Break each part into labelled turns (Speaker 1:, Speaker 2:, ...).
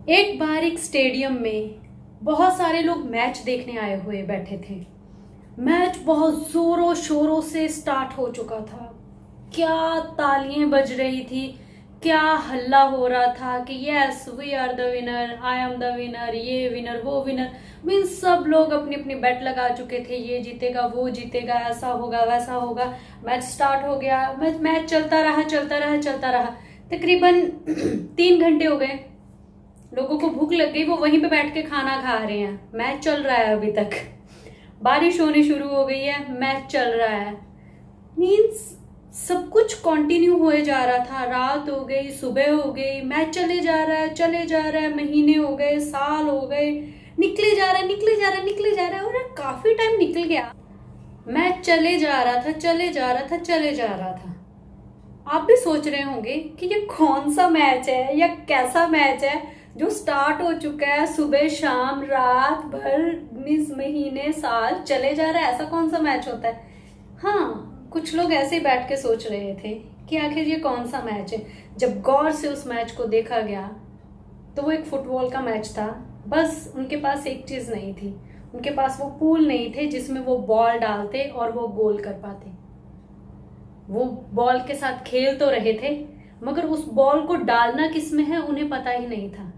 Speaker 1: एक बार एक स्टेडियम में बहुत सारे लोग मैच देखने आए हुए बैठे थे। मैच बहुत जोरों शोरों से स्टार्ट हो चुका था। क्या तालियां बज रही थी, क्या हल्ला हो रहा था कि yes we are the winner, I am the winner, ये विनर वो विनर। मीन सब लोग अपनी अपनी बेट लगा चुके थे, ये जीतेगा वो जीतेगा, ऐसा होगा वैसा होगा। मैच स्टार्ट हो गया, मैच चलता रहा चलता रहा चलता रहा। तकरीबन 3 घंटे हो गए। लोगों को भूख लग गई, वो वहीं पे बैठ के खाना खा रहे हैं। मैच चल रहा है अभी तक। बारिश होनी शुरू हो गई है, मैच चल रहा है। मीन्स सब कुछ कंटिन्यू हुए जा रहा था। रात हो गई, सुबह हो गई, मैच चले जा रहा है चले जा रहा है। महीने हो गए, साल हो गए, निकले जा रहा है निकले जा रहा है निकले जा रहा है, और काफी टाइम निकल गया। मैच चले जा रहा था चले जा रहा था चले जा रहा था। आप भी सोच रहे होंगे कि ये कौन सा मैच है या कैसा मैच है जो स्टार्ट हो चुका है, सुबह शाम रात भर मीन्स महीने साल चले जा रहा है। ऐसा कौन सा मैच होता है? हाँ, कुछ लोग ऐसे ही बैठ के सोच रहे थे कि आखिर ये कौन सा मैच है। जब गौर से उस मैच को देखा गया तो वो एक फुटबॉल का मैच था। बस उनके पास एक चीज नहीं थी, उनके पास वो पूल नहीं थे जिसमें वो बॉल डालते और वो गोल कर पाते। वो बॉल के साथ खेल तो रहे थे, मगर उस बॉल को डालना किस में है उन्हें पता ही नहीं था।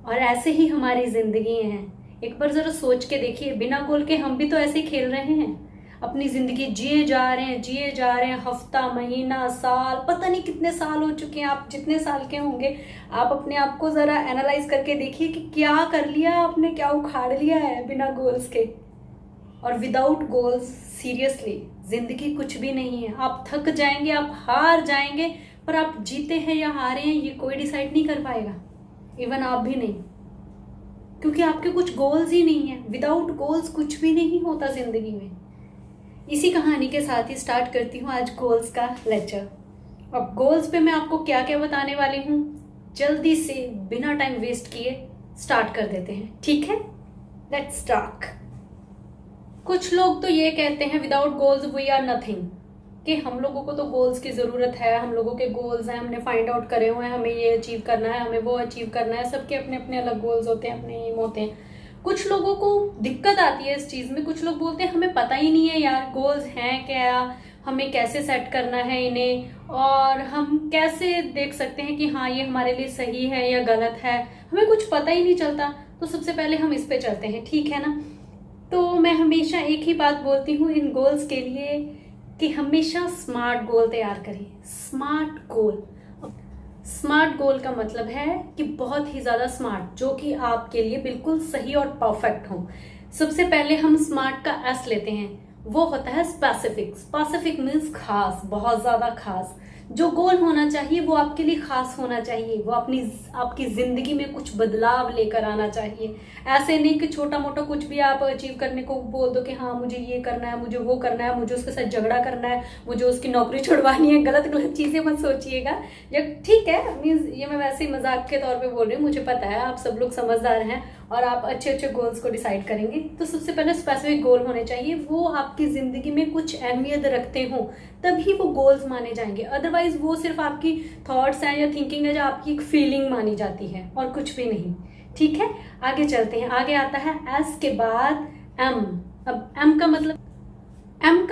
Speaker 1: और ऐसे ही हमारी जिंदगी हैं। एक बार जरा सोच के देखिए, बिना गोल के हम भी तो ऐसे ही खेल रहे हैं। अपनी जिंदगी जिए जा रहे हैं जिए जा रहे हैं। हफ्ता महीना साल, पता नहीं कितने साल हो चुके हैं। आप जितने साल के होंगे, आप अपने आप को जरा एनालाइज करके देखिए कि क्या कर लिया आपने, क्या उखाड़ लिया है बिना गोल्स के। और विदाउट गोल्स सीरियसली जिंदगी कुछ भी नहीं है। आप थक जाएंगे, आप हार जाएंगे, पर आप जीते हैं या हारे हैं ये कोई डिसाइड नहीं कर पाएगा। इवन आप भी नहीं, क्योंकि आपके कुछ गोल्स ही नहीं है। विदाउट गोल्स कुछ भी नहीं होता जिंदगी में। इसी कहानी के साथ ही स्टार्ट करती हूँ आज गोल्स का लेक्चर। अब गोल्स पे मैं आपको क्या क्या बताने वाली हूँ, जल्दी से बिना टाइम वेस्ट किए स्टार्ट कर देते हैं, ठीक है? Let's start. कुछ लोग तो ये कहते हैं without goals we are nothing, कि हम लोगों को तो गोल्स की जरूरत है, हम लोगों के गोल्स हैं, हमने फाइंड आउट करे हुए हैं, हमें ये अचीव करना है, हमें वो अचीव करना है। सबके अपने अपने अलग गोल्स होते हैं, अपने एम होते हैं। कुछ लोगों को दिक्कत आती है इस चीज में। कुछ लोग बोलते हैं हमें पता ही नहीं है यार गोल्स हैं क्या, हमें कैसे सेट करना है इन्हें, और हम कैसे देख सकते हैं कि हाँ ये हमारे लिए सही है या गलत है। हमें कुछ पता ही नहीं चलता। तो सबसे पहले हम इस पे चलते हैं, ठीक है ना? तो मैं हमेशा एक ही बात बोलती हूँ इन गोल्स के लिए कि हमेशा स्मार्ट गोल तैयार करें। स्मार्ट गोल, स्मार्ट गोल का मतलब है कि बहुत ही ज्यादा स्मार्ट, जो कि आपके लिए बिल्कुल सही और परफेक्ट हो। सबसे पहले हम स्मार्ट का एस लेते हैं, वो होता है स्पेसिफिक। स्पेसिफिक मीन्स खास, बहुत ज्यादा खास। जो गोल होना चाहिए वो आपके लिए खास होना चाहिए, वो आपकी जिंदगी में कुछ बदलाव लेकर आना चाहिए। ऐसे नहीं कि छोटा मोटा कुछ भी आप अचीव करने को बोल दो कि हाँ मुझे ये करना है, मुझे वो करना है, मुझे उसके साथ झगड़ा करना है, मुझे उसकी नौकरी छुड़वानी है। गलत गलत चीजें मत सोचिएगा। या ठीक है, मीन्स ये मैं वैसे ही मजाक के तौर पे बोल रही हूँ, मुझे पता है आप सब लोग समझदार हैं और आप अच्छे अच्छे गोल्स को डिसाइड करेंगे। तो सबसे पहले स्पेसिफिक गोल होने चाहिए, वो आपकी जिंदगी में कुछ अहमियत रखते हो, तभी वो गोल्स माने जाएंगे। अदरवाइज वो सिर्फ आपकी थॉट्स हैं या थिंकिंग है, जो आपकी एक फीलिंग मानी जाती है और कुछ भी नहीं, ठीक है? आगे चलते हैं। आगे आता है एस के बाद एम। अब एम का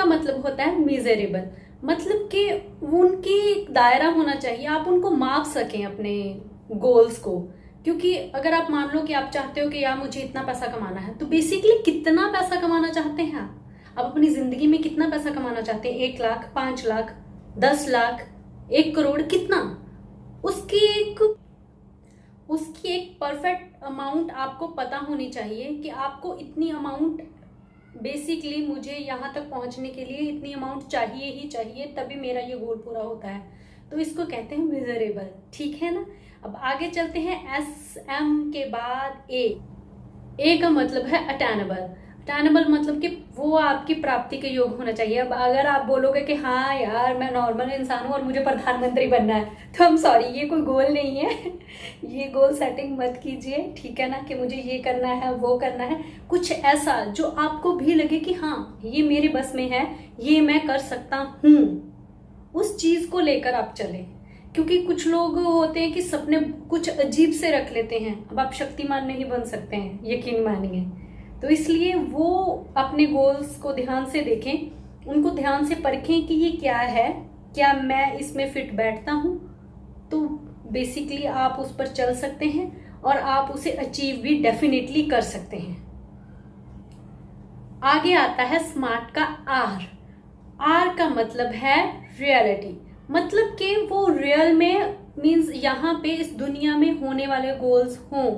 Speaker 1: मतलब होता है मिजरेबल। मतलब कि उनकी एक दायरा होना चाहिए, आप उनको माप सकें अपने गोल्स को। क्योंकि अगर आप मान लो कि आप चाहते हो कि यार मुझे इतना पैसा कमाना है, तो बेसिकली कितना पैसा कमाना चाहते हैं आप अपनी जिंदगी में कितना पैसा कमाना चाहते हैं? 1 लाख, 5 लाख, 10 लाख, 1 करोड़, कितना? उसकी एक परफेक्ट अमाउंट आपको पता होनी चाहिए कि आपको इतनी अमाउंट, बेसिकली मुझे यहाँ तक पहुंचने के लिए इतनी अमाउंट चाहिए ही चाहिए, तभी मेरा ये गोल पूरा होता है। तो इसको कहते हैं मेजरेबल, ठीक है ना? अब आगे चलते हैं। एस एम के बाद ए का मतलब है अटेनेबल। अटेनेबल मतलब कि वो आपकी प्राप्ति के योग होना चाहिए। अब अगर आप बोलोगे कि हाँ यार मैं नॉर्मल इंसान हूँ और मुझे प्रधानमंत्री बनना है, तो हम सॉरी, ये कोई गोल नहीं है। ये गोल सेटिंग मत कीजिए, ठीक है ना? कि मुझे ये करना है वो करना है। कुछ ऐसा जो आपको भी लगे कि हाँ ये मेरे बस में है, ये मैं कर सकता हूँ, उस चीज को लेकर आप चले। क्योंकि कुछ लोग होते हैं कि सपने कुछ अजीब से रख लेते हैं। अब आप शक्तिमान नहीं बन सकते हैं, यकीन मानिए। तो इसलिए वो अपने गोल्स को ध्यान से देखें, उनको ध्यान से परखें कि ये क्या है, क्या मैं इसमें फिट बैठता हूँ। तो बेसिकली आप उस पर चल सकते हैं और आप उसे अचीव भी डेफिनेटली कर सकते हैं। आगे आता है स्मार्ट का आर। आर का मतलब है रियलिटी, मतलब कि वो रियल में मीन्स यहाँ पे इस दुनिया में होने वाले गोल्स हों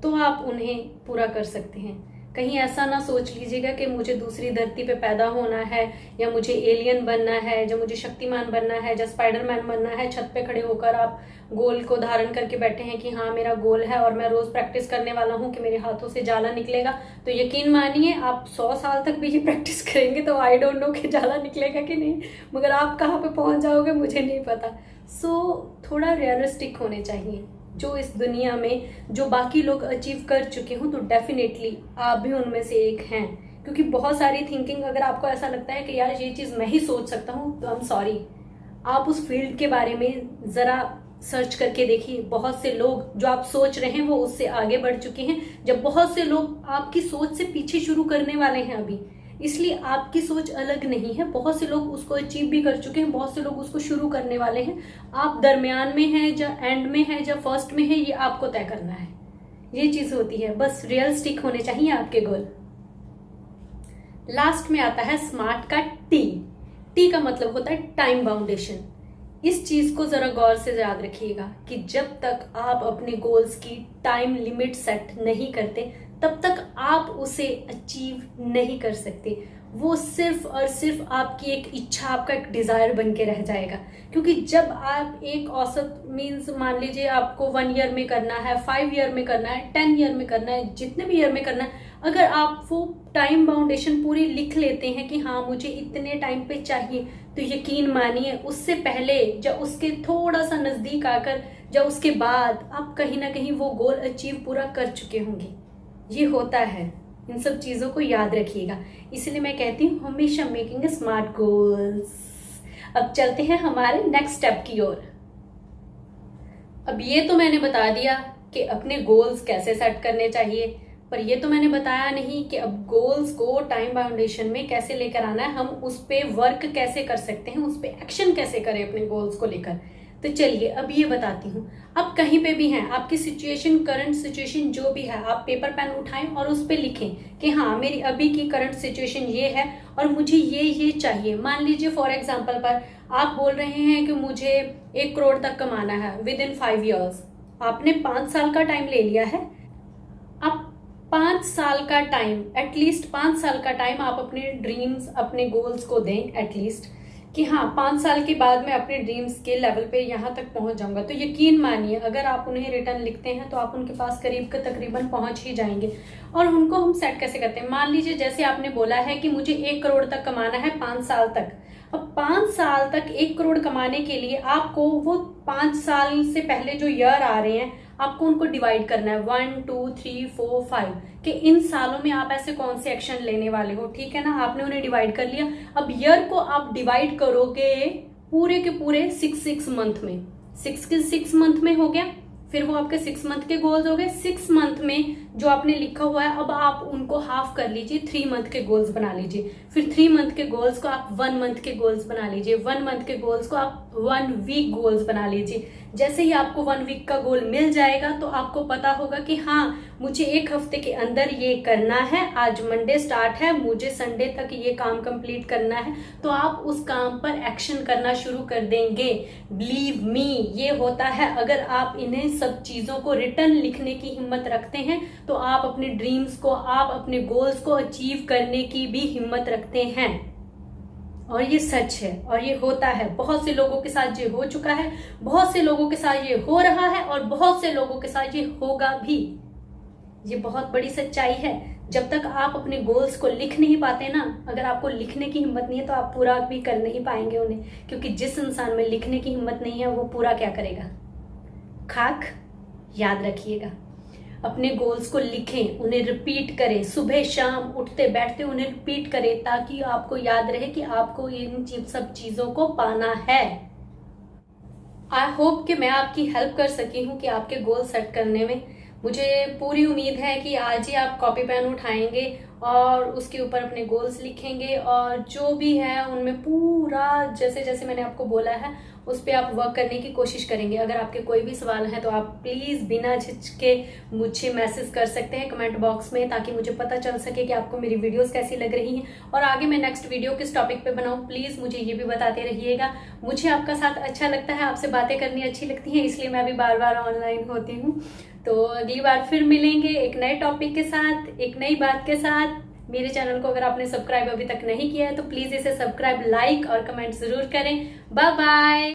Speaker 1: तो आप उन्हें पूरा कर सकते हैं। कहीं ऐसा ना सोच लीजिएगा कि मुझे दूसरी धरती पे पैदा होना है, या मुझे एलियन बनना है, या मुझे शक्तिमान बनना है, या स्पाइडरमैन बनना है। छत पे खड़े होकर आप गोल को धारण करके बैठे हैं कि हाँ मेरा गोल है और मैं रोज प्रैक्टिस करने वाला हूँ कि मेरे हाथों से जाला निकलेगा। तो यकीन मानिए आप 100 साल तक भी ये प्रैक्टिस करेंगे तो आई डोंट नो कि जाला निकलेगा कि नहीं, मगर आप कहाँ पे पहुंच जाओगे मुझे नहीं पता। सो थोड़ा रियलिस्टिक होने चाहिए। जो इस दुनिया में जो बाकी लोग अचीव कर चुके हों तो डेफिनेटली आप भी उनमें से एक हैं। क्योंकि बहुत सारी थिंकिंग, अगर आपको ऐसा लगता है कि यार ये चीज मैं ही सोच सकता हूँ, तो आई एम सॉरी, आप उस फील्ड के बारे में जरा सर्च करके देखिए। बहुत से लोग जो आप सोच रहे हैं वो उससे आगे बढ़ चुके हैं, जब बहुत से लोग आपकी सोच से पीछे शुरू करने वाले हैं अभी। इसलिए आपकी सोच अलग नहीं है, बहुत से लोग उसको अचीव भी कर चुके हैं, बहुत से लोग उसको शुरू करने वाले हैं। आप दरमियान में हैं या एंड में हैं या फर्स्ट में हैं, ये आपको तय करना है। ये चीज होती है, बस रियलिस्टिक होने चाहिए आपके गोल। लास्ट में आता है स्मार्ट का टी। टी का मतलब होता है टाइम बाउंडेशन। इस चीज को जरा गौर से याद रखिएगा कि जब तक आप अपने गोल्स की टाइम लिमिट सेट नहीं करते तब तक आप उसे अचीव नहीं कर सकते। वो सिर्फ और सिर्फ आपकी एक इच्छा, आपका एक डिजायर बन के रह जाएगा। क्योंकि जब आप एक औसत मीन्स मान लीजिए आपको 1 ईयर में करना है, 5 ईयर में करना है, 10 ईयर में करना है, जितने भी ईयर में करना है, अगर आप वो टाइम बाउंडेशन पूरी लिख लेते हैं कि हाँ मुझे इतने टाइम पे चाहिए, तो यकीन मानिए उससे पहले या उसके थोड़ा सा नजदीक आकर या उसके बाद आप कहीं ना कहीं वो गोल अचीव पूरा कर चुके होंगे। ये होता है, इन सब चीजों को याद रखिएगा। इसलिए मैं कहती हूँ हमेशा मेकिंग स्मार्ट गोल्स। अब चलते हैं हमारे नेक्स्ट स्टेप की ओर। अब ये तो मैंने बता दिया कि अपने गोल्स कैसे सेट करने चाहिए, पर ये तो मैंने बताया नहीं कि अब गोल्स को टाइम बाउंडेशन में कैसे लेकर आना है, हम उस पे वर्क कैसे कर सकते हैं, उस पे एक्शन कैसे करें अपने गोल्स को लेकर। तो चलिए अब ये बताती हूँ। अब कहीं पे भी हैं, आपकी सिचुएशन, करंट सिचुएशन जो भी है, आप पेपर पेन उठाएं और उस पे लिखें कि हाँ मेरी अभी की करंट सिचुएशन ये है और मुझे ये चाहिए। मान लीजिए फॉर एग्जांपल पर आप बोल रहे हैं कि मुझे 1 करोड़ तक कमाना है विद इन 5 ईयर्स। आपने 5 साल का टाइम ले लिया है। अब 5 साल का टाइम, एटलीस्ट 5 साल का टाइम आप अपने ड्रीम्स, अपने गोल्स को दें एटलीस्ट, कि हाँ 5 साल के बाद मैं अपने ड्रीम्स के लेवल पे यहाँ तक पहुंच जाऊंगा। तो यकीन मानिए अगर आप उन्हें रिटर्न लिखते हैं तो आप उनके पास करीब का तकरीबन पहुंच ही जाएंगे। और उनको हम सेट कैसे करते हैं, मान लीजिए जैसे आपने बोला है कि मुझे 1 करोड़ तक कमाना है 5 साल तक। अब 5 साल तक 1 करोड़ कमाने के लिए आपको वो 5 साल से पहले जो ईयर आ रहे हैं आपको उनको डिवाइड करना है 1 2 3 4 5 कि इन सालों में आप ऐसे कौन से एक्शन लेने वाले हो। ठीक है ना, आपने उन्हें डिवाइड कर लिया। अब ईयर को आप डिवाइड करोगे पूरे के पूरे 6 मंथ में। 6 के 6 मंथ में हो गया, फिर वो आपके 6 मंथ के गोल्स हो गए। 6 मंथ में जो आपने लिखा हुआ है अब आप उनको हाफ कर लीजिए, 3 मंथ के गोल्स बना लीजिए। फिर 3 मंथ के गोल्स को आप 1 मंथ के गोल्स बना लीजिए। 1 मंथ के गोल्स को आप 1 वीक गोल्स बना लीजिए। जैसे ही आपको 1 वीक का गोल मिल जाएगा तो आपको पता होगा कि हाँ मुझे 1 हफ्ते के अंदर ये करना है। आज मंडे स्टार्ट है, मुझे संडे तक ये काम कंप्लीट करना है। तो आप उस काम पर एक्शन करना शुरू कर देंगे। बिलीव मी, ये होता है। अगर आप इन्हें सब चीजों को रिटर्न लिखने की हिम्मत रखते हैं तो आप अपने ड्रीम्स को, आप अपने गोल्स को अचीव करने की भी हिम्मत रखते हैं। और ये सच है और ये होता है। बहुत से लोगों के साथ ये हो चुका है, बहुत से लोगों के साथ ये हो रहा है और बहुत से लोगों के साथ ये होगा भी। ये बहुत बड़ी सच्चाई है। जब तक आप अपने गोल्स को लिख नहीं पाते ना, अगर आपको लिखने की हिम्मत नहीं है तो आप पूरा भी कर नहीं पाएंगे उन्हें। क्योंकि जिस इंसान में लिखने की हिम्मत नहीं है वो पूरा क्या करेगा, खाक। याद रखिएगा, अपने गोल्स को लिखें, उन्हें रिपीट करें, सुबह शाम उठते बैठते उन्हें रिपीट करें ताकि आपको याद रहे कि आपको इन सब चीजों को पाना है। आई होप कि मैं आपकी हेल्प कर सकी हूँ कि आपके गोल सेट करने में। मुझे पूरी उम्मीद है कि आज ही आप कॉपी पेन उठाएंगे और उसके ऊपर अपने गोल्स लिखेंगे और जो भी है उनमें पूरा जैसे जैसे मैंने आपको बोला है उस पर आप वर्क करने की कोशिश करेंगे। अगर आपके कोई भी सवाल हैं तो आप प्लीज़ बिना झिझके मुझे मैसेज कर सकते हैं कमेंट बॉक्स में, ताकि मुझे पता चल सके कि आपको मेरी वीडियोस कैसी लग रही हैं और आगे मैं नेक्स्ट वीडियो किस टॉपिक पे बनाऊं। प्लीज़ मुझे ये भी बताते रहिएगा। मुझे आपका साथ अच्छा लगता है, आपसे बातें करनी अच्छी लगती हैं, इसलिए मैं अभी बार बार ऑनलाइन होती हूँ। तो अगली बार फिर मिलेंगे एक नए टॉपिक के साथ, एक नई बात के साथ। मेरे चैनल को अगर आपने सब्सक्राइब अभी तक नहीं किया है तो प्लीज़ इसे सब्सक्राइब, लाइक और कमेंट ज़रूर करें। Bye bye.